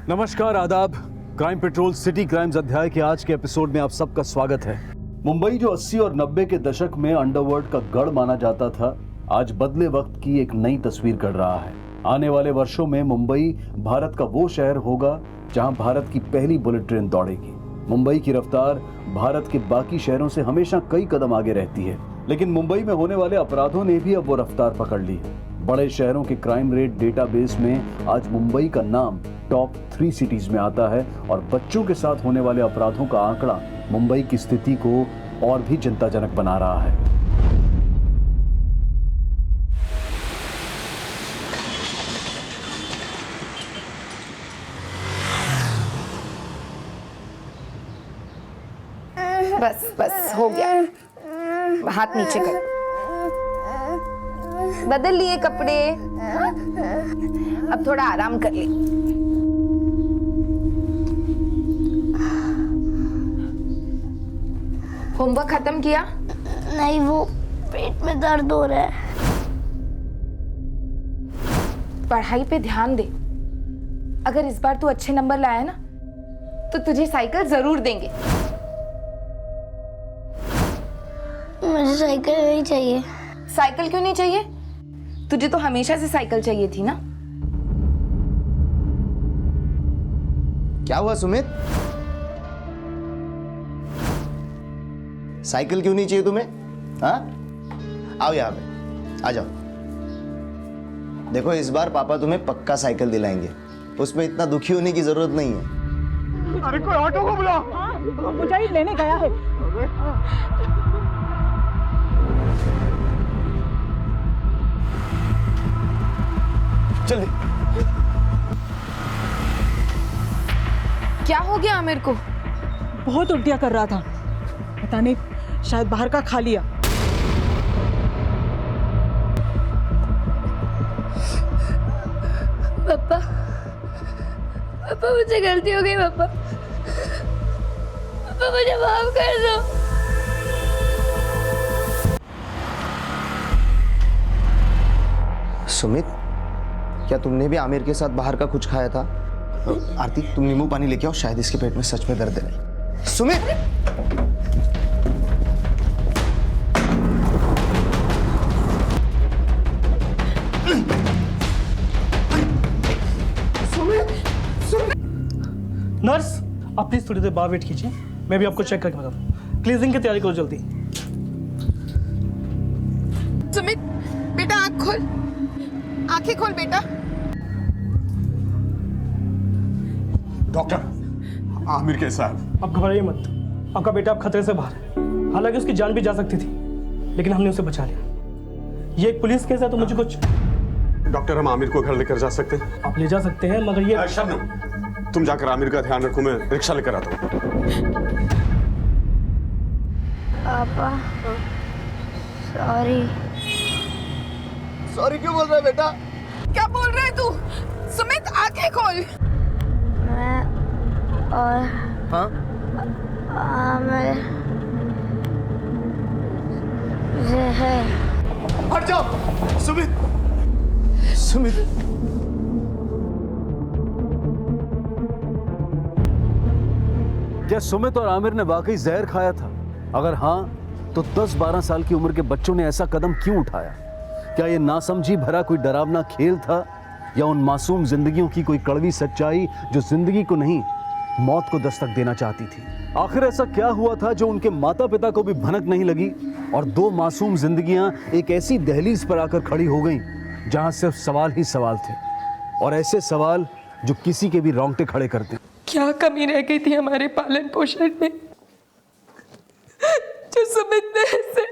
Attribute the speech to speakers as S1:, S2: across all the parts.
S1: नमस्कार, आदाब। Crime petrol city crimes अध्याय के आज के एपिसोड में आप सबका स्वागत है। मुंबई जो 80 और 90 के दशक में अंडरवर्ल्ड का गढ़ माना जाता था, आज बदले वक्त की एक नई तस्वीर गढ़ रहा है। आने वाले वर्षों में मुंबई भारत का वो शहर होगा जहां भारत की पहली बुलेट ट्रेन दौड़ेगी। मुंबई की रफ्तार भारत के बाकी शहरों से हमेशा कई कदम आगे रहती है, लेकिन मुंबई में होने वाले अपराधों ने भी अब वो रफ्तार पकड़ ली है। बड़े शहरों के क्राइम रेट डेटाबेस में आज मुंबई का नाम टॉप 3 सिटीज में आता है और बच्चों के साथ होने वाले अपराधों का आंकड़ा मुंबई की स्थिति को और भी चिंताजनक बना रहा है।
S2: बस बस हो गया, हाथ नीचे कर, बदल लिए कपड़े, अब थोड़ा आराम कर ले। होमवर्क खत्म किया?
S3: नहीं, वो पेट में दर्द हो रहा है।
S2: पढ़ाई पे ध्यान दे। अगर इस बार तू अच्छे नंबर लाया ना तो तुझे साइकिल जरूर देंगे।
S3: मुझे साइकिल नहीं चाहिए।
S2: साइकिल क्यों नहीं चाहिए? तुझे तो हमेशा से साइकिल चाहिए थी ना।
S4: क्या हुआ सुमित? साइकिल क्यों नहीं चाहिए तुम्हें? हाँ, आओ यहाँ पे, आ जाओ। देखो, इस बार पापा तुम्हें पक्का साइकिल दिलाएंगे, उसमें इतना दुखी होने की जरूरत नहीं है।
S5: अरे कोई ऑटो को बुलाओ, मुझे लेने गया है।
S4: चल।
S2: क्या हो गया आमिर को?
S5: बहुत उल्टियां कर रहा था, पता नहीं शायद बाहर का खा लिया।
S3: पापा, पापा मुझसे गलती हो गई। पापा, पापा मुझे माफ कर दो।
S4: सुमित, क्या तुमने भी आमिर के साथ बाहर का कुछ खाया था? आरती, तुम नींबू पानी लेके आओ, शायद इसके पेट में सच में दर्द है। सुमित!
S6: नर्स, आप प्लीज थोड़ी देर बाहर वेट कीजिए, मैं भी आपको चेक करके बताता हूँ। क्लीजिंग की तैयारी करो जल्दी।
S2: सुमित बेटा, आँख खोल, आंखें खोल बेटा।
S7: डॉक्टर, आमिर कैसा है?
S6: आप घबराइए मत, आपका बेटा अब खतरे से बाहर है। हालांकि उसकी जान भी जा सकती थी, लेकिन हमने उसे बचा लिया। ये एक पुलिस केस है तो मुझे कुछ।
S7: डॉक्टर, हम आमिर को घर लेकर जा सकते हैं?
S6: आप ले जा सकते हैं, मगर ये
S7: शबनम, तुम जाकर आमिर का ध्यान रखो, मैं रिक्शा लेकर आता हूँ।
S3: पापा, सॉरी।
S4: सॉरी क्यों बोल रहा है बेटा?
S2: क्या बोल रहा है तू? सुमित, आंखें खोल।
S3: मैं और
S4: हाँ?
S3: आमिर जहर।
S4: हट जाओ सुमित! सुमित!
S1: क्या सुमित और आमिर ने वाकई जहर खाया था? अगर हाँ, तो 10-12 साल की उम्र के बच्चों ने ऐसा कदम क्यों उठाया? क्या ये नासमझी भरा कोई डरावना खेल था, या उन मासूम जिंदगियों की कोई कड़वी सच्चाई जो जिंदगी को नहीं, मौत को दस्तक देना चाहती थी? आखिर ऐसा क्या हुआ था जो उनके माता पिता को भी भनक नहीं लगी और 2 मासूम जिंदगियां एक ऐसी दहलीज पर आकर खड़ी हो गईं जहां सिर्फ सवाल ही सवाल थे, और ऐसे सवाल जो किसी के भी रोंगटे खड़े करते।
S2: क्या कमी रह गई थी हमारे पालन पोषण में जो सुमित ने ऐसे।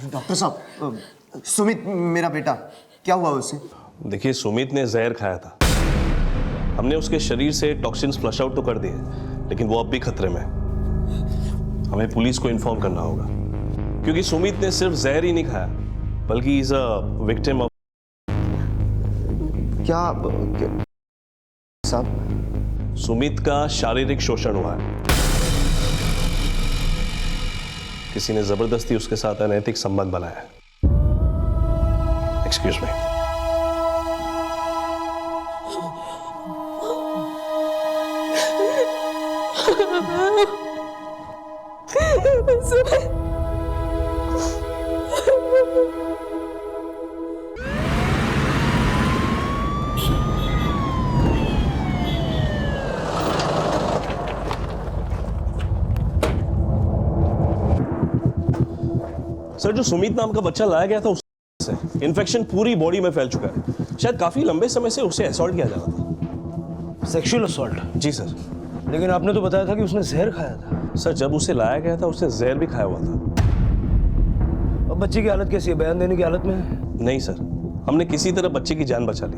S4: डॉक्टर साहब, सुमित मेरा बेटा, क्या हुआ उसे?
S8: देखिए, सुमित ने जहर खाया था। हमने उसके शरीर से टॉक्सिन्स फ्लश आउट तो कर दिए, लेकिन वो अब भी खतरे में है। हमें पुलिस को इन्फॉर्म करना होगा, क्योंकि सुमित ने सिर्फ जहर ही नहीं खाया, बल्कि इज अ विक्टिम ऑफ।
S4: क्या साहब?
S8: सुमित का शारीरिक शोषण हुआ है। किसी ने जबरदस्ती उसके साथ अनैतिक संबंध बनाया है। Excuse me. सर, जो सुमित नाम का बच्चा लाया गया था उससे इन्फेक्शन पूरी बॉडी में फैल चुका है। शायद काफी लंबे समय से उसे असॉल्ट किया जा रहा था।
S9: Sexual assault?
S8: जी सर।
S9: लेकिन आपने तो बताया था कि उसने जहर खाया था।
S8: सर, जब उसे लाया गया था उसने जहर भी खाया हुआ था।
S9: अब बच्चे की हालत कैसी है? बयान देने की हालत में है?
S8: नहीं सर, हमने किसी तरह बच्चे की जान बचा ली।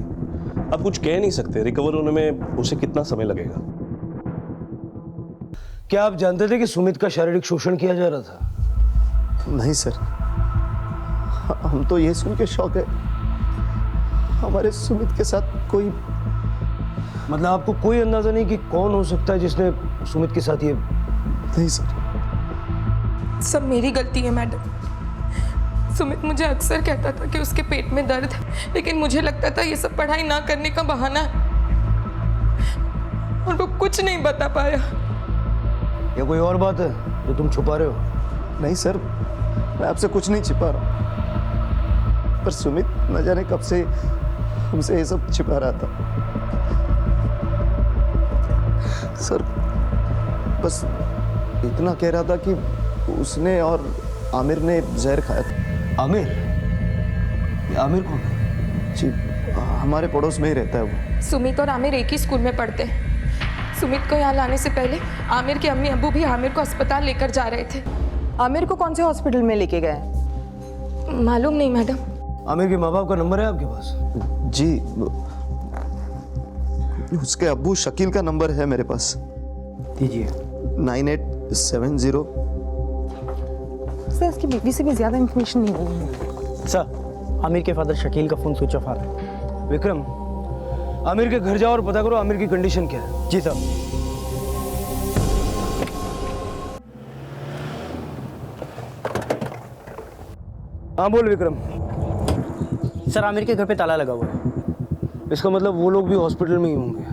S8: अब कुछ कह नहीं सकते, रिकवर होने में उसे कितना समय लगेगा।
S9: क्या आप जानते थे कि सुमित का शारीरिक शोषण किया जा रहा था?
S4: नहीं सर, हम तो ये सुन के शौक है, हमारे सुमित के साथ कोई।
S9: मतलब आपको कोई अंदाजा नहीं कि कौन हो सकता है जिसने सुमित के साथ ये?
S4: नहीं सर।
S3: सब मेरी गलती है मैडम। सुमित मुझे अक्सर कहता था कि उसके पेट में दर्द है, लेकिन मुझे लगता था ये सब पढ़ाई ना करने का बहाना है, और वो कुछ नहीं बता पाया।
S9: या कोई और बात है जो तुम छुपा रहे हो?
S4: नहीं सर, मैं आपसे कुछ नहीं छिपा रहा, पर सुमित न जाने कब से हमसे ये सब छिपा रहा था। सर, बस इतना कह रहा था कि उसने और आमिर ने जहर खाया था।
S9: आमिर? ये आमिर कौन है?
S4: जी, हमारे पड़ोस में ही रहता है वो।
S3: सुमित और आमिर एक ही स्कूल में पढ़ते हैं। सुमित को यहाँ लाने से पहले आमिर के अम्मी अब्बू भी आमिर को अस्पताल लेकर जा रहे थे।
S5: आमिर को कौन से हॉस्पिटल में लेके गए?
S3: मालूम नहीं मैडम।
S9: आमिर के माँ बाप का नंबर है आपके पास?
S4: जी, उसके अब्बू शकील का नंबर है मेरे पास।
S9: दीजिए।
S4: 9870।
S5: सर, इसकी बीवी से भी ज्यादा इंफॉर्मेशन नहीं हुई।
S6: सर, आमिर के फादर शकील का फोन स्विच ऑफ आ रहा है।
S9: विक्रम, आमिर के घर जाओ और पता करो आमिर की कंडीशन क्या है।
S6: जी सर।
S9: हाँ बोल विक्रम।
S6: सर, आमिर के घर पे ताला लगा हुआ है।
S9: इसका मतलब वो लोग भी हॉस्पिटल में ही होंगे।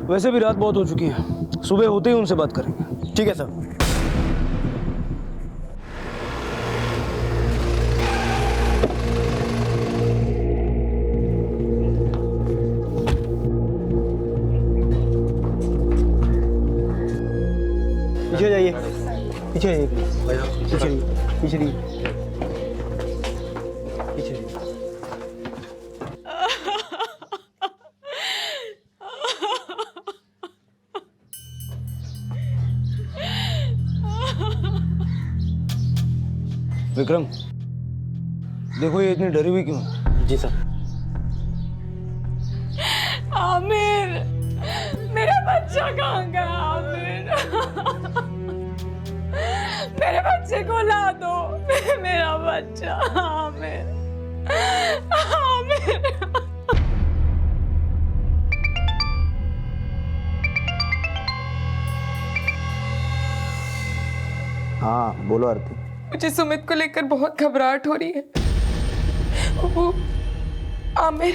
S9: वैसे भी रात बहुत हो चुकी है, सुबह होते ही उनसे बात करेंगे।
S6: ठीक है सर। पीछे जाइए, पीछे जाइए, पीछे जाइए, पीछे जाइए, पीछे जाइए।
S9: विक्रम, देखो ये इतनी डरी हुई क्यों है?
S6: जी सर।
S3: आमिर, मेरा बच्चा कहाँ गया? आमिर, मेरे बच्चे को ला दो। मेरा बच्चा आमिर, आमिर।
S4: हाँ बोलो आरती।
S3: मुझे सुमित को लेकर बहुत घबराहट हो रही है। वो आमिर।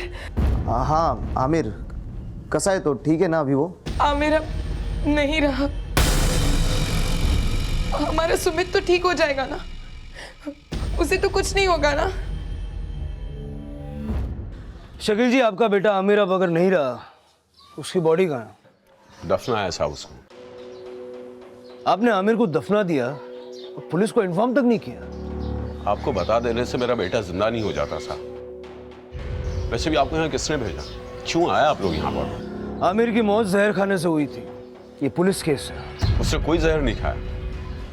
S4: हाँ आमिर कैसा है? तो ठीक है ना अभी वो?
S3: आमिर अब नहीं रहा। हमारा सुमित तो ठीक हो जाएगा ना? उसे तो कुछ नहीं होगा ना?
S9: शकील जी, आपका बेटा आमिर अब अगर नहीं रहा, उसकी बॉडी कहाँ है?
S7: दफनाया साहब उसको।
S9: आपने आमिर को दफना दिया और पुलिस को इन्फॉर्म तक नहीं किया।
S7: आपको बता देने से मेरा बेटा जिंदा नहीं हो जाता साहब। वैसे भी आपको यहाँ किसने भेजा? क्यों आया आप लोग यहाँ पर?
S9: आमिर की मौत जहर खाने से हुई थी। ये पुलिस केस है।
S7: उसने कोई जहर नहीं खाया,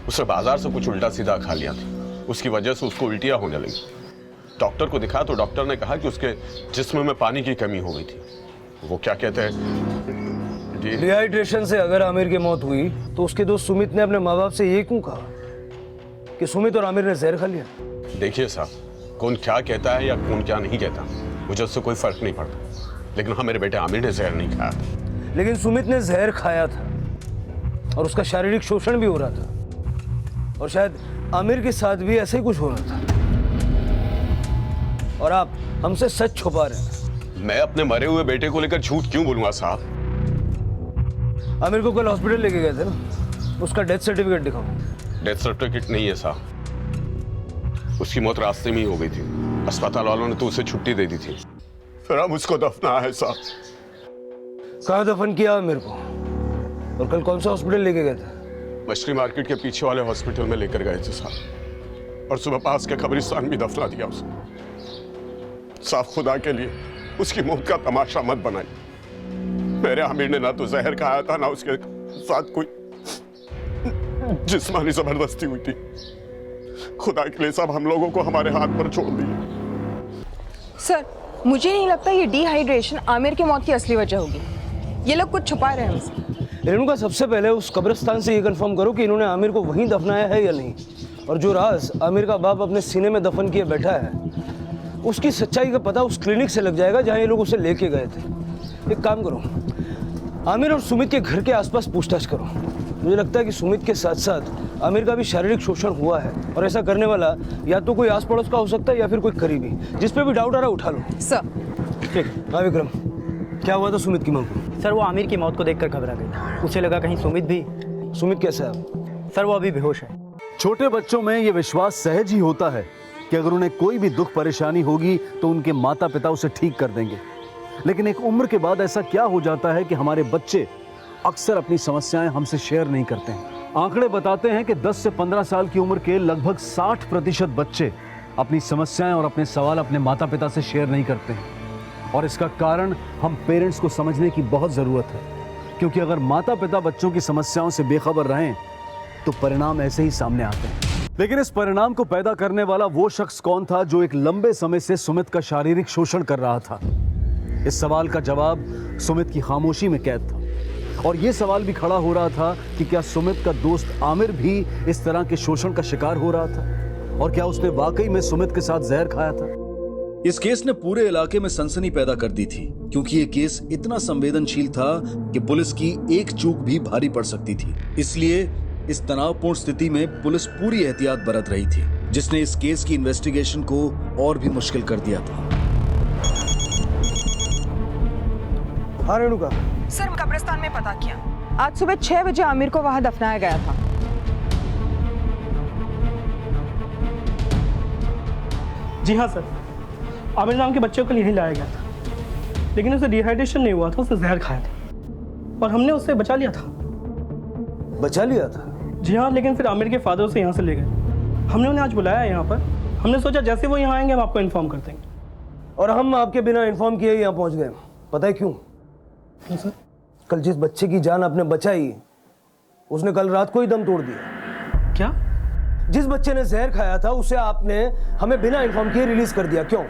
S7: उसने बाजार से कुछ उल्टा सीधा खा लिया था। उसकी वजह से उसको उल्टियाँ होने लगी। डॉक्टर को दिखाया तो डॉक्टर ने कहा कि उसके जिस्म में पानी की कमी हो गई थी। वो क्या कहते हैं,
S9: डिहाइड्रेशन से अगर आमिर की मौत हुई तो उसके दोस्त सुमित ने अपने माँ बाप से ये क्यों कहा कि सुमित और आमिर ने जहर खा लिया?
S7: देखिए साहब, कौन क्या कहता है या कौन क्या नहीं कहता, मुझे उससे कोई फर्क नहीं पड़ता। लेकिन हाँ, मेरे बेटे आमिर ने जहर नहीं खाया था।
S9: लेकिन सुमित ने जहर खाया था और उसका शारीरिक शोषण भी हो रहा था, और शायद आमिर के साथ भी ऐसे ही कुछ हो रहा था, और आप हमसे सच छुपा रहे हैं।
S7: मैं अपने मरे हुए बेटे को लेकर झूठ क्यों बोलूंगा साहब?
S9: आमिर को कल हॉस्पिटल लेके गए थे ना? उसका डेथ सर्टिफिकेट दिखाओ।
S7: डेथ सर्टिफिकेट नहीं है साहब, उसकी मौत रास्ते में ही हो गई थी। अस्पताल वालों ने तो उसे छुट्टी दे दी थी, फिर हम उसको दफनाया है साहब।
S9: कहाँ दफन किया मेरे को? और कल कौन सा हॉस्पिटल लेके गए थे?
S7: मछली मार्केट के पीछे वाले हॉस्पिटल में लेकर गए थे साहब, और सुबह पास के कब्रिस्तान भी दफना दिया उसे। साहब खुदा के लिए उसकी मौत का तमाशा मत बनाई। मेरे आमिर ने ना तो जहर खाया था, ना उसके साथ कोई जिस्मानी जबरदस्ती हुई थी। खुदा के लिए साहब हम लोगों को हमारे हाथ पर छोड़ दिए।
S10: सर, मुझे नहीं लगता ये डिहाइड्रेशन आमिर की मौत की असली वजह होगी। ये लोग कुछ छुपा रहे हैं हमसे।
S9: रेणुका, सबसे पहले उस कब्रिस्तान से ये कंफर्म करो कि इन्होंने आमिर को वहीं दफनाया है या नहीं। और जो राज आमिर का बाप अपने सीने में दफन किए बैठा है, उसकी सच्चाई का पता उस क्लिनिक से लग जाएगा जहां ये लोग उसे लेके गए थे। एक काम करो, आमिर और सुमित के घर के आसपास पूछताछ करो। मुझे लगता है कि सुमित के साथ साथ आमिर का भी शारीरिक शोषण हुआ है, और ऐसा करने वाला या तो कोई आस पड़ोस का हो सकता है या फिर कोई करीबी। जिस पे भी डाउट आ रहा है उठा लो।
S10: सर।
S9: ठीक। हाँ विक्रम, क्या हुआ था सुमित की मां को?
S11: सर, वो आमिर की मौत को देखकर घबरा गई। उसे लगा कहीं सुमित भी।
S9: सुमित कैसा है?
S11: सर, वो अभी बेहोश है।
S1: छोटे बच्चों में ये विश्वास सहज ही होता है कि अगर उन्हें कोई भी दुख परेशानी होगी तो उनके माता पिता उसे ठीक कर देंगे। लेकिन एक उम्र के बाद ऐसा क्या हो जाता है कि हमारे बच्चे अक्सर अपनी समस्याएं हमसे शेयर नहीं करते हैं। आंकड़े बताते हैं कि 10 से 15 साल की उम्र के लगभग 60% बच्चे अपनी समस्याएं और अपने सवाल अपने माता पिता से शेयर नहीं करते हैं। और इसका कारण हम पेरेंट्स को समझने की बहुत ज़रूरत है, क्योंकि अगर माता पिता बच्चों की समस्याओं से बेखबर रहें तो परिणाम ऐसे ही सामने आते हैं। लेकिन इस परिणाम को पैदा करने वाला वो शख्स कौन था जो एक लंबे समय से सुमित का शारीरिक शोषण कर रहा था? इस सवाल का जवाब सुमित की खामोशी में कैद था। और यह सवाल भी खड़ा हो रहा था कि क्या सुमित का दोस्त आमिर भी इस तरह के शोषण का शिकार हो रहा था, और क्या उसने वाकई में सुमित के साथ जहर खाया था?
S12: इस केस ने पूरे इलाके में सनसनी पैदा कर दी थी, क्योंकि ये केस इतना संवेदनशील था कि पुलिस की एक चूक भी भारी पड़ सकती थी। इसलिए इस तनावपूर्ण स्थिति में पुलिस पूरी एहतियात बरत रही थी, जिसने इस केस की इन्वेस्टिगेशन को और भी मुश्किल कर दिया था।
S9: हाँ रेणुका।
S10: सर, कब्रिस्तान में पता किया, आज सुबह 6 बजे आमिर को वहां दफनाया गया था।
S6: जी हाँ सर, आमिर नाम के बच्चे को यहीं लाया गया था, लेकिन उसे डिहाइड्रेशन नहीं हुआ था, उसने जहर खाया था और हमने उससे बचा लिया था।
S9: बचा लिया था?
S6: जी हाँ, लेकिन फिर आमिर के फादर उसे यहाँ से ले गए। हमने उन्हें आज बुलाया यहाँ पर। हमने सोचा जैसे वो यहाँ आएंगे हम आपको इन्फॉर्म कर देंगे।
S9: और हम आपके बिना इन्फॉर्म किए यहाँ पहुँच गए। पता है क्यों?
S6: क्यों सर?
S9: कल जिस बच्चे की जान आपने बचाई, उसने कल रात को ही दम तोड़ दिया।
S6: क्या?
S9: जिस बच्चे ने जहर खाया था उसे आपने हमें बिना इन्फॉर्म किए रिलीज कर दिया। क्यों?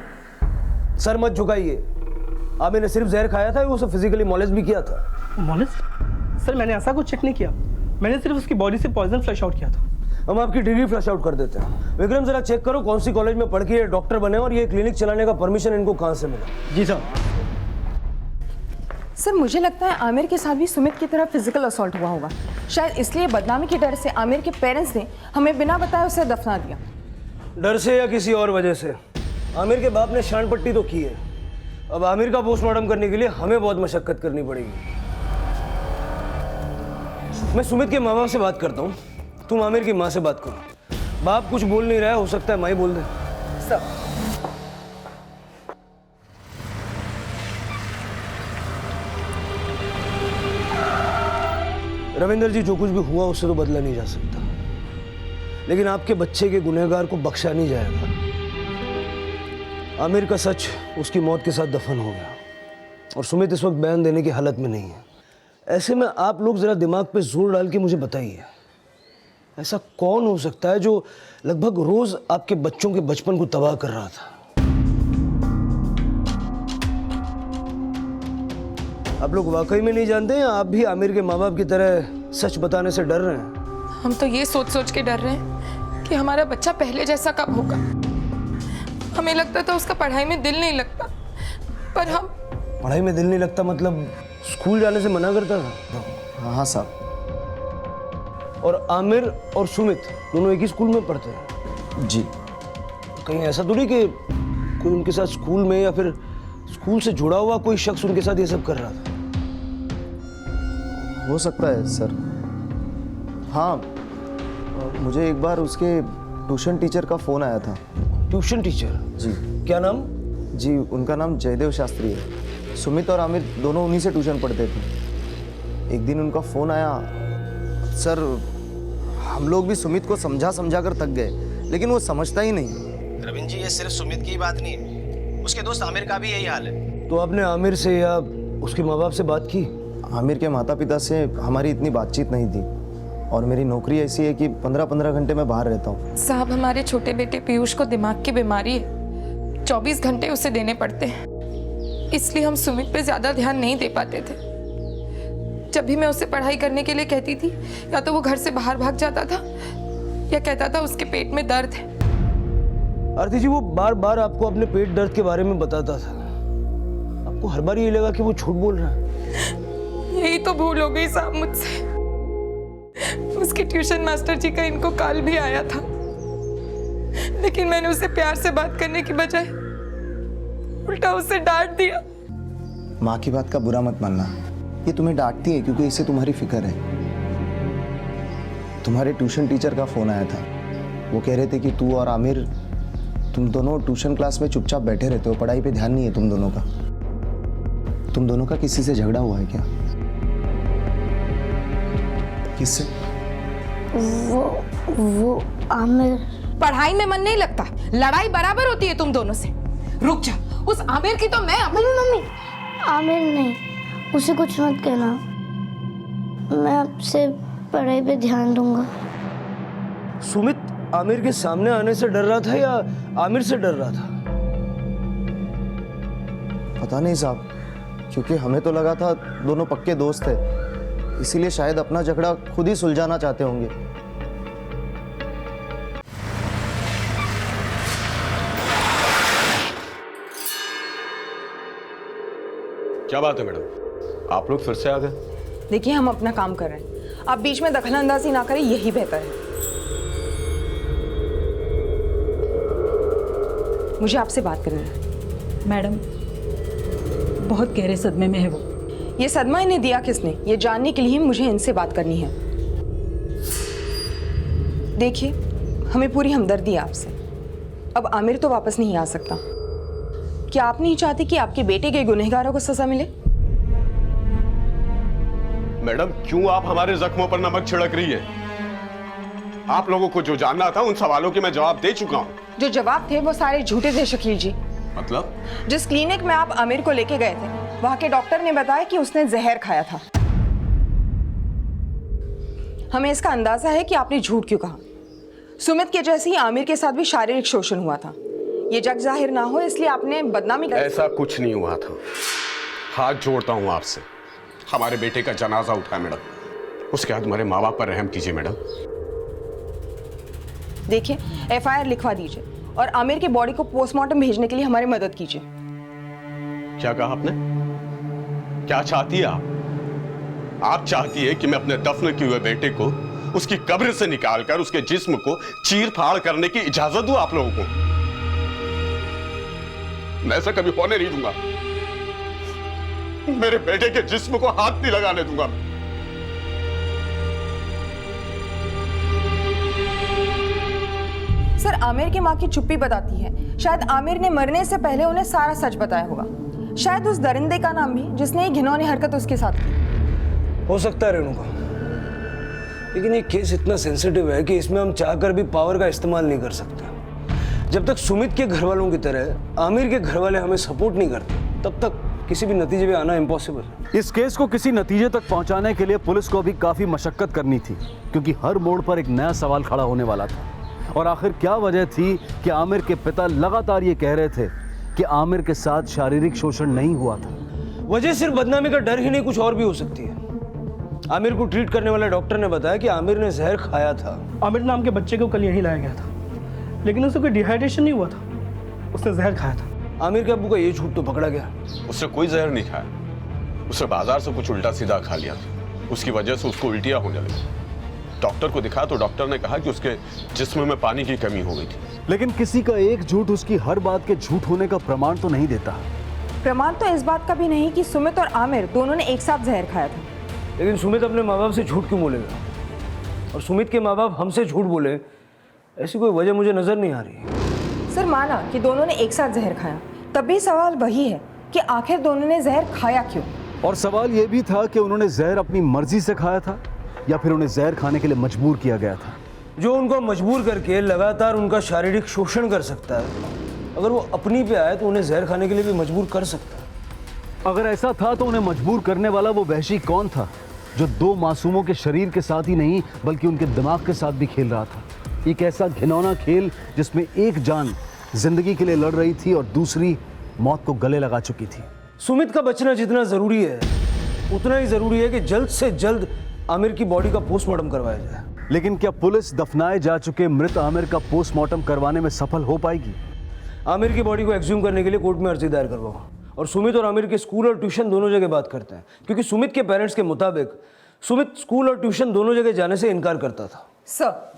S9: सर मत झुकाइए। आमिर ने सिर्फ जहर खाया था, उसे फिजिकली मॉलेज भी किया था।
S6: मॉलेज? सर, मैंने ऐसा कुछ चेक नहीं किया। मैंने सिर्फ उसकी बॉडी से पॉइजन फ्लश आउट किया था।
S9: हम आपकी डिग्री फ्लश आउट कर देते हैं। विक्रम, जरा चेक करो कौन सी कॉलेज में पढ़ के ये डॉक्टर बने और ये क्लिनिक चलाने का परमिशन इनको कहाँ से मिला।
S6: जी सर।
S10: सर, मुझे लगता है आमिर के साथ भी सुमित की तरह फिजिकल असॉल्ट हुआ होगा। शायद इसलिए बदनामी के डर से आमिर के पेरेंट्स ने हमें बिना बताए उसे दफना दिया।
S9: डर से या किसी और वजह से? आमिर के बाप ने शान पट्टी तो की है, अब आमिर का पोस्टमार्टम करने के लिए हमें बहुत मशक्कत करनी पड़ेगी। मैं सुमित के माँ बाप से बात करता हूँ, तुम आमिर की माँ से बात करो। बाप कुछ बोल नहीं रहा है, हो सकता है माँ ही बोल दे।
S10: सर,
S9: रविंदर जी, जो कुछ भी हुआ उससे तो बदला नहीं जा सकता, लेकिन आपके बच्चे के गुनहगार को बख्शा नहीं जाएगा। आमिर का सच उसकी मौत के साथ दफन हो गया और सुमित इस वक्त बयान देने की हालत में नहीं है। ऐसे में आप लोग जरा दिमाग पे जोर डाल के मुझे बताइए, ऐसा कौन हो सकता है जो लगभग रोज आपके बच्चों के बचपन को तबाह कर रहा था? आप लोग वाकई में नहीं जानते या आप भी आमिर के माँ बाप की तरह सच बताने से डर रहे हैं?
S3: हम तो ये सोच सोच के डर रहे हैं कि हमारा बच्चा पहले जैसा कब होगा। हमें लगता था उसका पढ़ाई में दिल नहीं लगता, पर हम
S9: पढ़ाई में दिल नहीं लगता मतलब स्कूल जाने से मना करता था?
S4: हाँ साहब।
S9: और आमिर और सुमित दोनों एक ही स्कूल में पढ़ते हैं?
S4: जी।
S9: कहीं ऐसा तो नहीं कि कोई उनके साथ स्कूल में या फिर स्कूल से जुड़ा हुआ कोई शख्स उनके साथ ये सब कर रहा था?
S4: हो सकता है सर। हाँ, मुझे एक बार उसके ट्यूशन टीचर का फ़ोन आया था।
S9: Tuition teacher?
S4: जी।
S9: क्या नाम?
S4: जी, उनका नाम जयदेव शास्त्री है। सुमित और आमिर दोनों उन्हीं से ट्यूशन पढ़ते थे। एक दिन उनका फ़ोन आया, सर हम लोग भी सुमित को समझा समझा कर थक गए, लेकिन वो समझता ही नहीं।
S13: रविंद्र जी, ये सिर्फ सुमित की ही बात नहीं है, उसके दोस्त आमिर का भी यही हाल है।
S9: तो आपने आमिर से या उसके माँ बाप से बात की?
S4: आमिर के माता पिता से हमारी इतनी बातचीत नहीं थी, और मेरी नौकरी ऐसी है कि 15-15 घंटे मैं बाहर रहता हूँ।
S3: साहब, हमारे छोटे बेटे पीयूष को दिमाग की बीमारी है, 24 घंटे उसे देने पड़ते हैं, इसलिए हम सुमित पे ज्यादा ध्यान नहीं दे पाते थे। जब भी मैं उसे पढ़ाई करने के लिए कहती थी, या तो वो घर से बाहर भाग जाता था या कहता था उसके पेट में दर्द है।
S9: आरती जी, वो बार बार आपको अपने पेट दर्द के बारे में बताता था, आपको हर बार ये लगा कि वो झूठ बोल रहा है?
S3: यही तो भूल हो गई साहब मुझसे। उसके ट्यूशन मास्टर जी का इनको कॉल भी आया था, लेकिन मैंने उसे प्यार से बात करने की बजाय उल्टा उसे डांट दिया।
S4: माँ की बात का बुरा मत मानना, ये तुम्हें डांटती है क्योंकि इससे तुम्हारी फिक्र है। तुम्हारे ट्यूशन टीचर का फ़ोन आया था, वो कह रहे थे कि तू और आमिर, तुम दोनों ट्यूशन क्लास में चुपचाप बैठे रहते हो, पढ़ाई पे ध्यान नहीं है तुम दोनों का। तुम दोनों का किसी से झगड़ा हुआ है क्या? किससे?
S2: वो आमिर। पढ़ाई में मन नहीं लगता, लड़ाई बराबर होती है तुम दोनों से। रुक जा, उस आमिर की तो मैं।
S14: मम्मी, आमिर नहीं, उसे कुछ मत कहना, मैं आपसे पढ़ाई पे ध्यान दूंगा।
S9: सुमित आमिर के सामने आने से डर रहा था या आमिर से डर रहा था?
S4: पता नहीं साहब, क्योंकि हमें तो लगा था दोनों पक्के दोस्त थे, इसीलिए शायद अपना झगड़ा खुद ही सुलझाना चाहते होंगे।
S7: क्या बात है मैडम, आप लोग फिर से आ गए?
S10: देखिए, हम अपना काम कर रहे हैं, आप बीच में दखलंदाजी ना करें, यही बेहतर है। मुझे आपसे बात करनी है।
S5: मैडम, बहुत गहरे सदमे में है वो।
S10: ये सदमा इन्हें दिया किसने, ये जानने के लिए मुझे इनसे बात करनी है। देखिए, हमें पूरी हमदर्दी है आपसे। अब आमिर तो वापस नहीं आ सकता। क्या आप नहीं चाहते कि आपके बेटे के गुनहगारों को सजा मिले?
S7: मैडम, क्यों आप हमारे जख्मों पर नमक छिड़क रही है? आप लोगों को जो जानना था उन सवालों के मैं जवाब दे चुका हूं।
S10: जो जवाब थे वो सारे झूठे थे शकील जी।
S7: मतलब?
S10: जिस क्लिनिक में आप आमिर को लेके गए थे, वहां के डॉक्टर ने बताया कि उसने जहर खाया था। हमें इसका अंदाजा है कि आपने झूठ क्यों कहा। सुमित के जैसे ही आमिर के साथ भी शारीरिक शोषण हुआ था। ये जग जाहिर ना हो इसलिए आपने बदनामी कर।
S7: ऐसा कुछ नहीं हुआ था। हाथ जोड़ता हूं आपसे, हमारे बेटे का जनाजा उठा है मैडम, उसके बाद हमारे माँ बाप पर रहम कीजिए मैडम।
S10: देखिए, एफआईआर लिखवा दीजिए और आमिर के बॉडी को पोस्टमार्टम भेजने के लिए हमारी मदद कीजिए।
S7: क्या कहा आपने? क्या चाहती है आप चाहती है कि मैं अपने दफन किए हुए बेटे को उसकी कब्र से निकालकर उसके जिस्म को चीर फाड़ करने की इजाजत दूं आप लोगों को? मैं ऐसा कभी होने नहीं दूंगा। मेरे बेटे के जिस्म को हाथ नहीं लगाने दूंगा।
S10: सर, आमिर की मां की चुप्पी बताती है। शायद आमिर ने मरने से पहले उन्हें सारा सच बताया होगा। शायद उस दरिंदे का नाम भी जिसने ये घिनौनी हरकत उसके साथ की।
S9: हो सकता है रेणुका, लेकिन ये केस इतना सेंसिटिव है कि इसमें हम चाहकर भी पावर का इस्तेमाल नहीं कर सकते। जब तक सुमित के घर वालों की तरह आमिर के घर वाले हमें सपोर्ट नहीं करते, तब तक किसी भी नतीजे पे आना इम्पॉसिबल है।
S1: इस केस को किसी नतीजे तक पहुंचाने के लिए पुलिस को भी काफी मशक्कत करनी थी, क्योंकि हर मोड़ पर एक नया सवाल खड़ा होने वाला था। और आखिर क्या वजह थी कि आमिर के पिता लगातार ये कह रहे थे कि आमिर के साथ शारीरिक शोषण नहीं हुआ था?
S9: वजह सिर्फ बदनामी का डर ही नहीं, कुछ और भी हो सकती है। आमिर को ट्रीट करने वाले डॉक्टर ने बताया कि आमिर ने जहर खाया था।
S6: आमिर नाम के बच्चे को कल यहीं लाया गया था, लेकिन उसे कोई डिहाइड्रेशन नहीं हुआ था, उसने जहर खाया था।
S9: आमिर के अब्बू का ये झूठ तो पकड़ा गया।
S7: उसने कोई जहर नहीं खाया, उसने बाजार से कुछ उल्टा सीधा खा लिया था, उसकी वजह से उसको उल्टियां होने लगी। डॉक्टर को दिखाया तो डॉक्टर ने कहा कि उसके जिस्म में पानी की कमी हो गई थी।
S1: लेकिन किसी का एक झूठ उसकी हर बात के झूठ होने का प्रमाण तो नहीं देता।
S10: प्रमाण तो इस बात का भी नहीं कि सुमित और आमिर दोनों ने एक साथ जहर खाया था।
S9: लेकिन सुमित अपने माँ बाप से झूठ क्यों बोलेगा? और सुमित के माँ बाप हमसे झूठ बोले, ऐसी कोई वजह मुझे नज़र नहीं आ रही।
S10: सर माना कि दोनों ने एक साथ जहर खाया, तब भी सवाल वही है कि आखिर दोनों ने जहर खाया क्यों।
S1: और सवाल यह भी था कि उन्होंने जहर अपनी मर्जी से खाया था या फिर उन्हें जहर खाने के लिए मजबूर किया गया था।
S9: जो उनको मजबूर करके लगातार उनका शारीरिक शोषण कर सकता है, अगर वो अपनी पे आए तो उन्हें जहर खाने के लिए भी मजबूर कर सकता है।
S1: अगर ऐसा था तो उन्हें मजबूर करने वाला वो वहशी कौन था जो दो मासूमों के शरीर के साथ ही नहीं बल्कि उनके दिमाग के साथ भी खेल रहा था। एक ऐसा घिनौना खेल जिसमें एक जान जिंदगी के लिए लड़ रही थी और दूसरी मौत को गले लगा चुकी थी।
S9: सुमित का बचना जितना जरूरी है उतना ही जरूरी है कि जल्द से जल्द आमिर की बॉडी का पोस्टमार्टम करवाया जाए।
S1: लेकिन क्या पुलिस दफनाए जा चुके मृत आमिर का पोस्टमार्टम करवाने में सफल हो पाएगी?
S9: आमिर की बॉडी को एक्सह्यूम करने के लिए कोर्ट में अर्जी दायर करवाओ और सुमित और आमिर के स्कूल और ट्यूशन दोनों जगह बात करते हैं, क्योंकि सुमित के पेरेंट्स के मुताबिक सुमित स्कूल और ट्यूशन दोनों जगह जाने से इनकार करता था।
S10: सर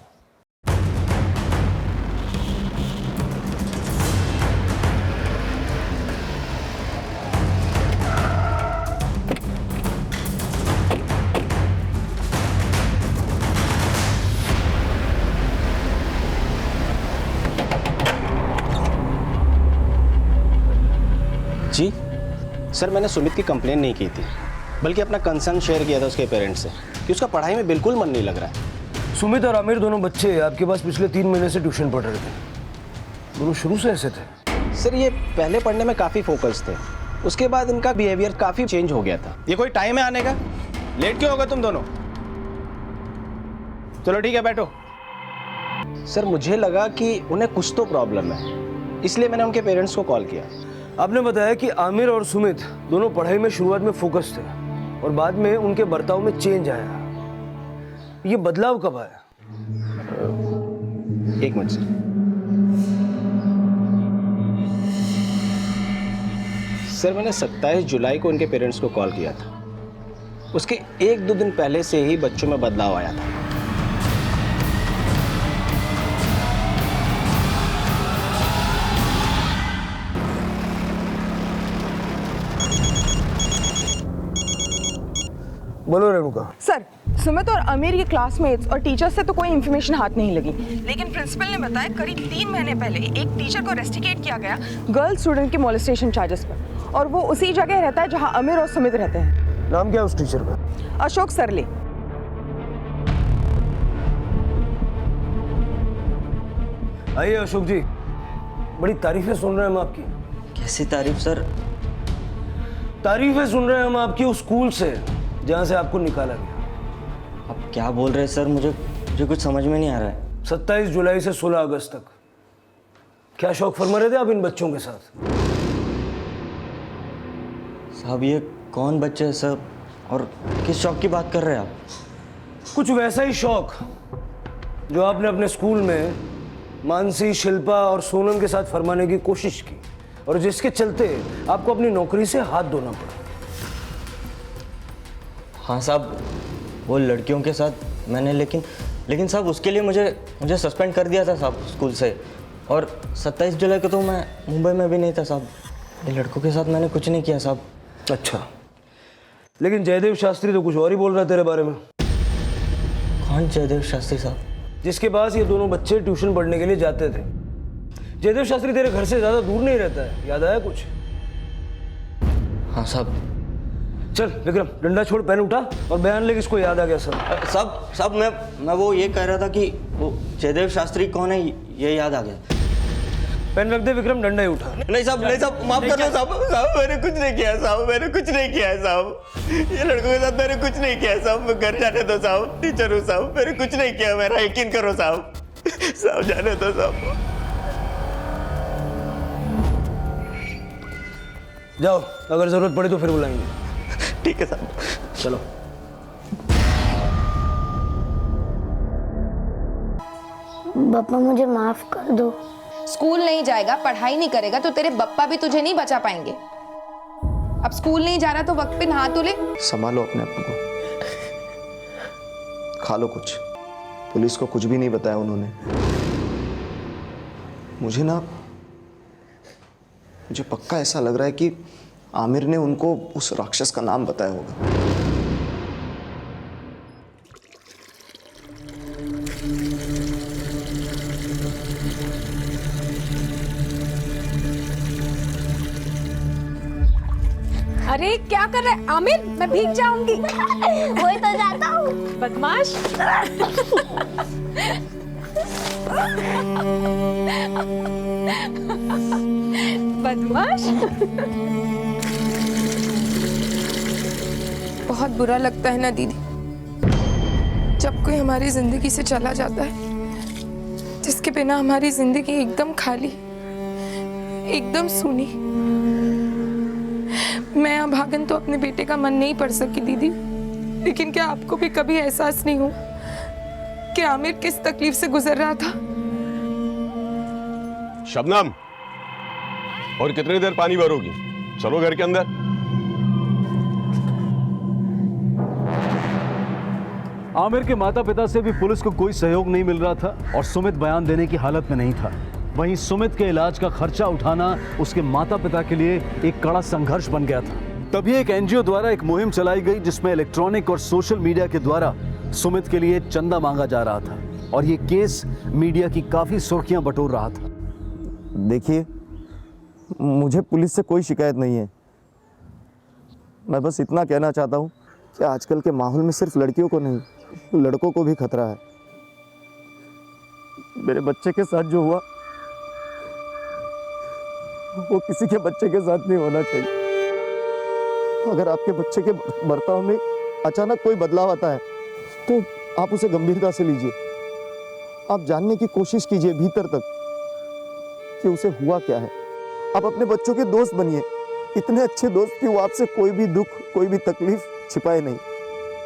S13: जी सर, मैंने सुमित की कंप्लेन नहीं की थी, बल्कि अपना कंसर्न शेयर किया था उसके पेरेंट्स से कि उसका पढ़ाई में बिल्कुल मन नहीं लग रहा है।
S9: सुमित और आमिर दोनों बच्चे आपके पास पिछले 3 महीने से ट्यूशन पढ़ रहे थे। दोनों शुरू से ऐसे थे?
S13: सर, ये पहले पढ़ने में काफ़ी फोकस थे, उसके बाद इनका बिहेवियर काफ़ी चेंज हो गया था। ये कोई टाइम है आने का? लेट क्यों होगा तुम दोनों? चलो ठीक है, बैठो। सर, मुझे लगा कि उन्हें कुछ तो प्रॉब्लम है, इसलिए मैंने उनके पेरेंट्स को कॉल किया।
S9: आपने बताया कि आमिर और सुमित दोनों पढ़ाई में शुरुआत में फोकस थे और बाद में उनके बर्ताव में चेंज आया। ये बदलाव कब आया?
S13: एक मिनट सर, मैंने 27 जुलाई को उनके पेरेंट्स को कॉल किया था। उसके 1-2 दिन पहले से ही बच्चों में बदलाव आया था।
S9: बोलो रेणुका।
S10: सर, सुमित और आमिर के क्लासमेट्स और टीचर्स से तो कोई इन्फॉर्मेशन हाथ नहीं लगी, लेकिन प्रिंसिपल ने बताया करीब 3 महीने पहले एक टीचर को रेस्टिकेट किया गया गर्ल स्टूडेंट के मोलेस्टेशन चार्जेस पर, और वो उसी जगह रहता है जहां आमिर और सुमित रहते हैं।
S9: नाम क्या है उस टीचर का?
S10: अशोक सरले।
S9: आइए अशोक जी, बड़ी तारीफें सुन रहे हैं हम आपकी।
S4: कैसी तारीफ सर?
S9: तारीफें सुन रहे हैं हम आपकी उस स्कूल से जहां से आपको निकाला गया।
S4: आप क्या बोल रहे हैं सर? मुझे कुछ समझ में नहीं आ रहा है।
S9: 27 जुलाई से 16 अगस्त तक क्या शौक फरमा रहे थे आप इन बच्चों के साथ?
S4: साहब, ये कौन बच्चे हैं सर, और किस शौक की बात कर रहे हैं आप?
S9: कुछ वैसा ही शौक जो आपने अपने स्कूल में मानसी, शिल्पा और सोनम के साथ फरमाने की कोशिश की और जिसके चलते आपको अपनी नौकरी से हाथ धोना पड़ा।
S4: हाँ साहब, वो लड़कियों के साथ मैंने लेकिन साहब उसके लिए मुझे सस्पेंड कर दिया था साहब स्कूल से, और 27 जुलाई को तो मैं मुंबई में भी नहीं था साहब। ये लड़कों के साथ मैंने कुछ नहीं किया साहब।
S9: अच्छा, लेकिन जयदेव शास्त्री तो कुछ और ही बोल रहा है तेरे बारे में।
S4: कौन जयदेव शास्त्री साहब?
S9: जिसके पास ये दोनों बच्चे ट्यूशन पढ़ने के लिए जाते थे। जयदेव शास्त्री तेरे घर से ज़्यादा दूर नहीं रहता है, याद आया कुछ?
S4: हाँ साहब।
S9: चल विक्रम, डंडा छोड़, पेन उठा और बयान ले, किसको याद आ गया सर?
S4: साहब मैं वो ये कह रहा था कि वो जयदेव शास्त्री कौन है ये याद आ गया।
S9: पेन रख दे विक्रम, डंडा ही उठा।
S4: नहीं साहब, माफ कर दो साहब, मैंने कुछ नहीं किया साहब, मैंने कुछ नहीं किया है साहब। ये लड़कों के साथ मैंने कुछ नहीं किया है साहब। मैं घर जाने दो साहब, टीचर हूँ साहब, मैंने कुछ नहीं किया, मेरा यकीन करो साहब। साहब जाने दो साहब।
S9: जाओ, अगर जरूरत पड़े तो फिर बुलाएंगे।
S4: ठीक है साहब,
S9: चलो।
S14: पापा मुझे माफ कर दो।
S2: स्कूल नहीं जाएगा, पढ़ाई नहीं करेगा तो तेरे बप्पा भी तुझे नहीं बचा पाएंगे। अब स्कूल नहीं जा रहा तो वक्त पे नहा तो ले।
S4: संभालो अपने आप को, खा लो कुछ। पुलिस को कुछ भी नहीं बताया उन्होंने। मुझे पक्का ऐसा लग रहा है कि आमिर ने उनको उस राक्षस का नाम बताया होगा।
S5: अरे क्या कर रहा है आमिर? मैं भीग जाऊंगी।
S14: वही तो जाता हूँ।
S5: बदमाश। बदमाश।
S3: बहुत बुरा लगता है ना दीदी, जब कोई हमारी जिंदगी से चला जाता है, जिसके बिना हमारी जिंदगी एकदम खाली, एकदम सूनी। मैं अभागन तो अपने बेटे का मन नहीं पढ़ सकी दीदी, लेकिन क्या आपको भी कभी एहसास नहीं हुआ कि आमिर किस तकलीफ से गुजर रहा था?
S7: शबनम, और कितनी देर पानी भरोगी? चलो घर के अंदर।
S1: आमिर के माता पिता से भी पुलिस को कोई सहयोग नहीं मिल रहा था और सुमित बयान देने की हालत में नहीं था। वहीं सुमित के इलाज का खर्चा उठाना उसके माता पिता के लिए एक कड़ा संघर्ष बन गया था। तभी एक एनजीओ द्वारा एक मुहिम चलाई गई जिसमें इलेक्ट्रॉनिक और सोशल मीडिया के द्वारा सुमित के लिए चंदा मांगा जा रहा था और ये केस मीडिया की काफी सुर्खियां बटोर रहा था।
S4: देखिए, मुझे पुलिस से कोई शिकायत नहीं है। मैं बस इतना कहना चाहता हूँ कि आजकल के माहौल में सिर्फ लड़कियों को नहीं, लड़कों को भी खतरा है। मेरे बच्चे के साथ जो हुआ वो किसी के बच्चे के साथ नहीं होना चाहिए। अगर आपके बच्चे के बर्ताव में अचानक कोई बदलाव आता है तो आप उसे गंभीरता से लीजिए। आप जानने की कोशिश कीजिए भीतर तक कि उसे हुआ क्या है। आप अपने बच्चों के दोस्त बनिए, इतने अच्छे दोस्त कि वो आपसे कोई भी दुख, कोई भी तकलीफ छिपाए नहीं।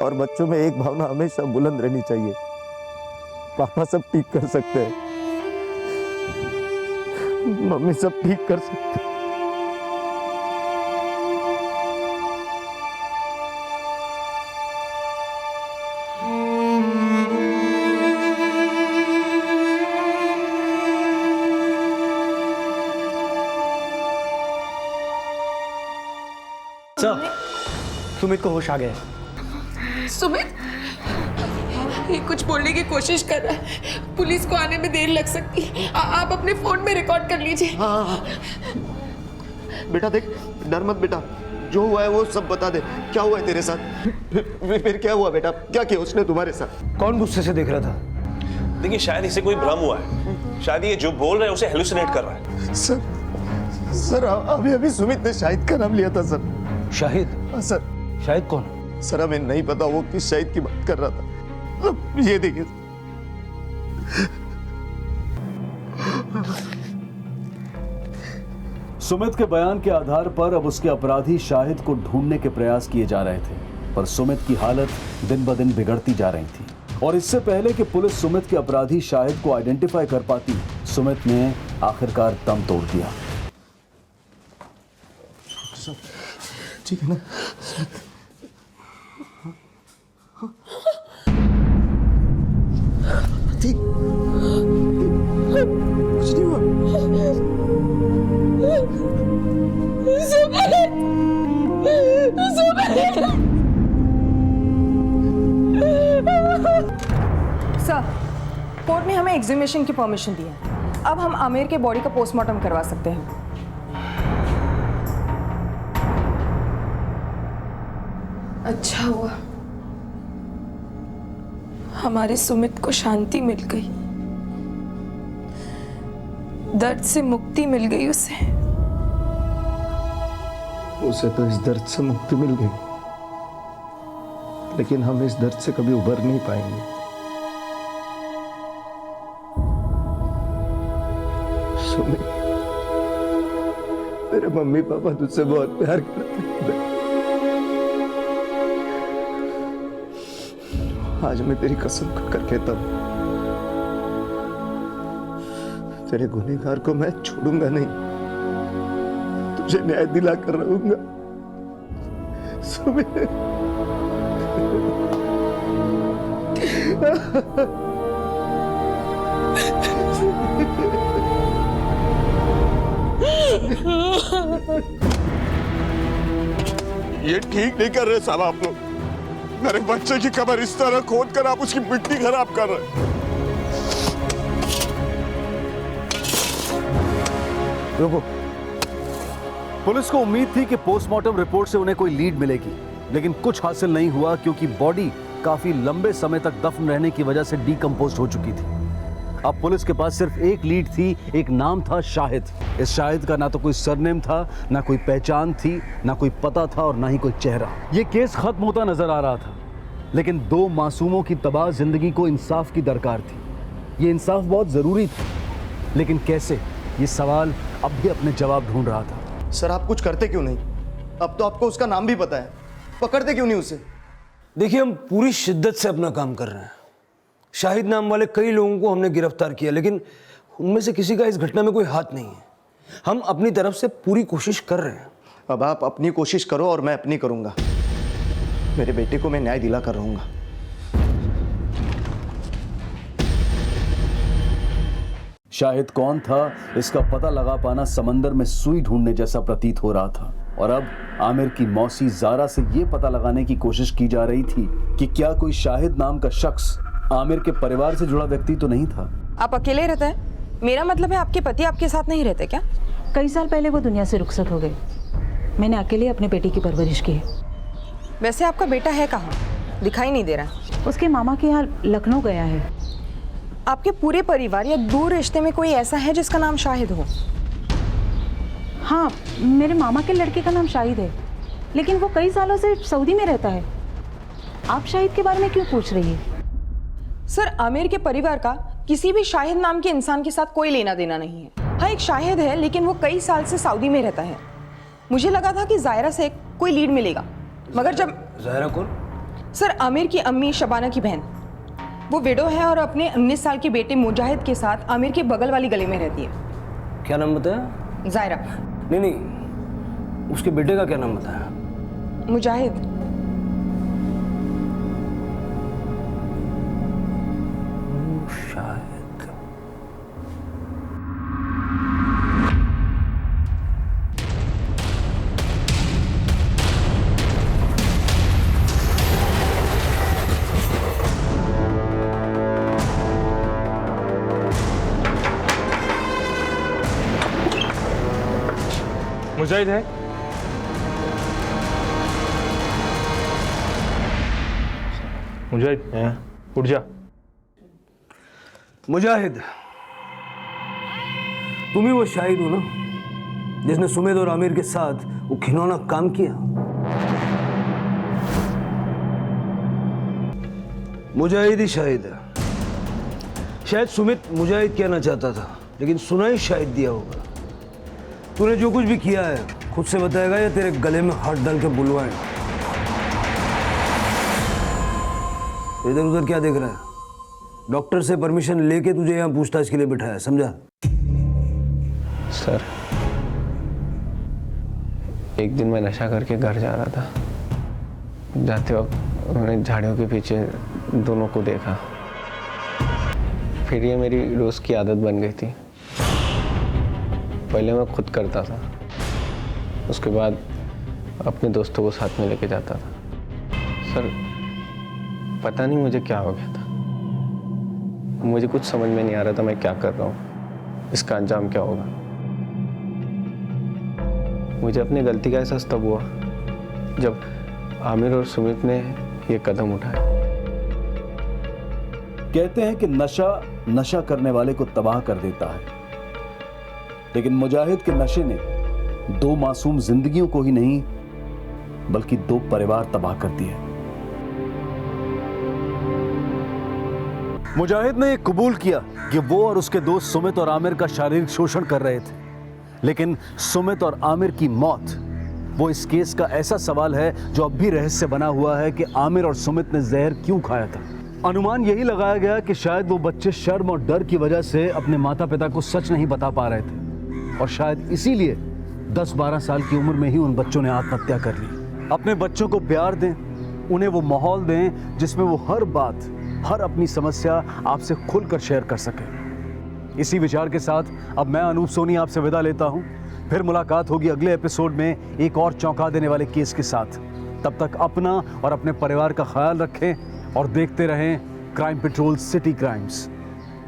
S4: और बच्चों में एक भावना हमेशा बुलंद रहनी चाहिए, पापा सब ठीक कर सकते हैं, मम्मी सब ठीक कर सकते हैं।
S11: सर, सुमित को होश आ गया है।
S3: सुमित, ये कुछ बोलने की कोशिश कर रहा है, पुलिस को आने में देर लग सकती है। आप अपने फोन में रिकॉर्ड कर लीजिए।
S4: हाँ। बेटा देख, डर मत बेटा, जो हुआ है वो सब बता दे। क्या हुआ है तेरे साथ? फिर क्या हुआ बेटा? क्या किया उसने तुम्हारे साथ?
S9: कौन गुस्से से देख रहा था?
S8: देखिए, शायद इसे कोई भ्रम हुआ है। शायद ये जो बोल रहा है उसे हेलुसिनेट कर रहा है।
S4: सर अभी सुमित ने शाहिद का नाम लिया था सर।
S9: शाहिद?
S4: सर।
S9: शाहिद कौन?
S4: सर हमें नहीं पता वो किस शाहिद की बात कर रहा था। ये देखिए।
S1: सुमित के बयान के आधार पर अब उसके अपराधी शाहिद को ढूंढने के प्रयास किए जा रहे थे, पर सुमित की हालत दिन ब दिन बिगड़ती जा रही थी और इससे पहले कि पुलिस सुमित के अपराधी शाहिद को आइडेंटिफाई कर पाती, सुमित ने आखिरकार दम तोड़ दिया।
S4: ठीक है ना? ठीक, कुछ नहीं हुआ।
S10: सर, कोर्ट ने हमें एग्जामिनेशन की परमिशन दी है। अब हम आमिर के बॉडी का पोस्टमार्टम करवा सकते हैं।
S3: अच्छा हुआ, हमारे सुमित को शांति मिल गई, दर्द से मुक्ति मिल गई
S4: उसे तो इस दर्द से मुक्ति मिल गई, लेकिन हम इस दर्द से कभी उबर नहीं पाएंगे। सुमित, तेरे मम्मी पापा तुझसे बहुत प्यार करते हैं। आज मैं तेरी कसम खाकर कहता हूं, तेरे गुनहगार को मैं छोड़ूंगा नहीं, तुझे न्याय दिला कर रहूंगा। सुमित,
S7: ये ठीक नहीं कर रहे साहब आप लोग। मेरे बच्चे की कब्र इस तरह खोद कर आप उसकी मिट्टी खराब कर रहे हैं।
S4: रुको,
S1: पुलिस को उम्मीद थी कि पोस्टमार्टम रिपोर्ट से उन्हें कोई लीड मिलेगी, लेकिन कुछ हासिल नहीं हुआ क्योंकि बॉडी काफी लंबे समय तक दफन रहने की वजह से डीकंपोज हो चुकी थी। अब पुलिस के पास सिर्फ एक लीड थी, एक नाम था शाहिद। इस शाहिद का ना तो कोई सरनेम था, ना कोई पहचान थी, ना कोई पता था और ना ही कोई चेहरा। ये केस खत्म होता नजर आ रहा था, लेकिन दो मासूमों की तबाह जिंदगी को इंसाफ की दरकार थी। ये इंसाफ बहुत जरूरी था, लेकिन कैसे, ये सवाल अब भी अपने जवाब ढूंढ रहा था।
S4: सर आप कुछ करते क्यों नहीं? अब तो आपको उसका नाम भी पता है, पकड़ते क्यों नहीं उसे?
S9: देखिए, हम पूरी शिद्दत से अपना काम कर रहे हैं। शाहिद नाम वाले कई लोगों को हमने गिरफ्तार किया, लेकिन उनमें से किसी का इस घटना में कोई हाथ नहीं है। हम अपनी तरफ से पूरी कोशिश कर रहे हैं।
S4: अब आप अपनी कोशिश करो और मैं अपनी करूंगा। मेरे बेटे को मैं न्याय दिला कर रहूंगा।
S1: शाहिद कौन था, इसका पता लगा पाना समंदर में सुई ढूंढने जैसा प्रतीत हो रहा था। और अब आमिर की मौसी ज़ारा से यह पता लगाने की कोशिश की जा रही थी कि क्या कोई शाहिद नाम का शख्स आमिर के परिवार से जुड़ा व्यक्ति तो नहीं था।
S10: आप अकेले रहते हैं? मेरा मतलब है आपके पति आपके साथ नहीं रहते क्या?
S5: कई साल पहले वो दुनिया से रुखसत हो गए। मैंने अकेले अपने बेटे की परवरिश की है।
S10: वैसे आपका बेटा है कहाँ? दिखाई नहीं दे रहा।
S5: उसके मामा के यहाँ लखनऊ गया है।
S10: आपके पूरे परिवार या दूर रिश्ते में कोई ऐसा है जिसका नाम शाहिद हो?
S5: हाँ, मेरे मामा के लड़के का नाम शाहिद है, लेकिन वो कई सालों से सऊदी में रहता है। आप शाहिद के बारे में क्यों पूछ रही है?
S10: सर, आमिर के परिवार का किसी भी शाहिद नाम के इंसान के साथ कोई लेना देना नहीं है। हाँ, एक शाहिद है, लेकिन वो कई साल से सऊदी में रहता है। मुझे लगा था कि ज़ायरा से कोई लीड मिलेगा, मगर जब...
S9: ज़ायरा कौन?
S10: सर, आमिर की अम्मी शबाना की बहन। वो विडो है और अपने 19 साल के बेटे मुजाहिद के साथ आमिर के बगल वाली गली में रहती है।
S9: क्या नाम बताया?
S10: ज़ायरा।
S9: नहीं, उसके बेटे का क्या नाम बताया?
S10: मुजाहिद।
S9: शाहिद।
S11: मुजाहिद है? मुजाहिद, उठ जा।
S9: मुजाहिद, तुम ही वो शाहिद हो ना जिसने सुमित और आमिर के साथ वो घिनौना काम किया? मुजाहिद ही शाहिद है। शायद सुमित मुजाहिद कहना चाहता था, लेकिन सुना ही शाहिद दिया होगा। तूने जो कुछ भी किया है खुद से बताएगा या तेरे गले में हाथ डाल के बुलवाए? इधर उधर क्या देख रहा है? डॉक्टर से परमिशन लेके तुझे यहाँ पूछताछ के लिए बिठाया, समझा?
S15: सर, एक दिन मैं नशा करके घर जा रहा था। जाते वक्त मैंने झाड़ियों के पीछे दोनों को देखा। फिर ये मेरी रोज़ की आदत बन गई थी। पहले मैं खुद करता था, उसके बाद अपने दोस्तों को साथ में लेके जाता था। सर, पता नहीं मुझे क्या हो गया था। मुझे कुछ समझ में नहीं आ रहा था मैं क्या कर रहा हूँ, इसका अंजाम क्या होगा। मुझे अपनी गलती का एहसास तब हुआ जब आमिर और सुमित ने ये कदम उठाया।
S1: कहते हैं कि नशा करने वाले को तबाह कर देता है, लेकिन मुजाहिद के नशे ने दो मासूम जिंदगियों को ही नहीं बल्कि दो परिवार तबाह कर दिए। मुजाहिद ने यह कबूल किया कि वो और उसके दोस्त सुमित और आमिर का शारीरिक शोषण कर रहे थे, लेकिन सुमित और आमिर की मौत, वो इस केस का ऐसा सवाल है जो अब भी रहस्य बना हुआ है कि आमिर और सुमित ने जहर क्यों खाया था। अनुमान यही लगाया गया कि शायद वो बच्चे शर्म और डर की वजह से अपने माता पिता को सच नहीं बता पा रहे थे, और शायद इसीलिए 10-12 साल की उम्र में ही उन बच्चों ने आत्महत्या कर ली। अपने बच्चों को प्यार दें, उन्हें वो माहौल दें जिसमें वो हर बात, हर अपनी समस्या आपसे खुलकर शेयर कर सकें। इसी विचार के साथ अब मैं अनूप सोनी आपसे विदा लेता हूं। फिर मुलाकात होगी अगले एपिसोड में एक और चौंका देने वाले केस के साथ। तब तक अपना और अपने परिवार का ख्याल रखें और देखते रहें क्राइम पेट्रोल सिटी क्राइम्स।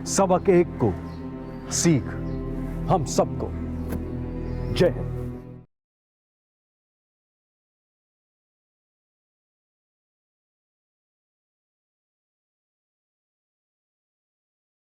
S1: सबक एक को, सीख हम सबको। जय हिंद।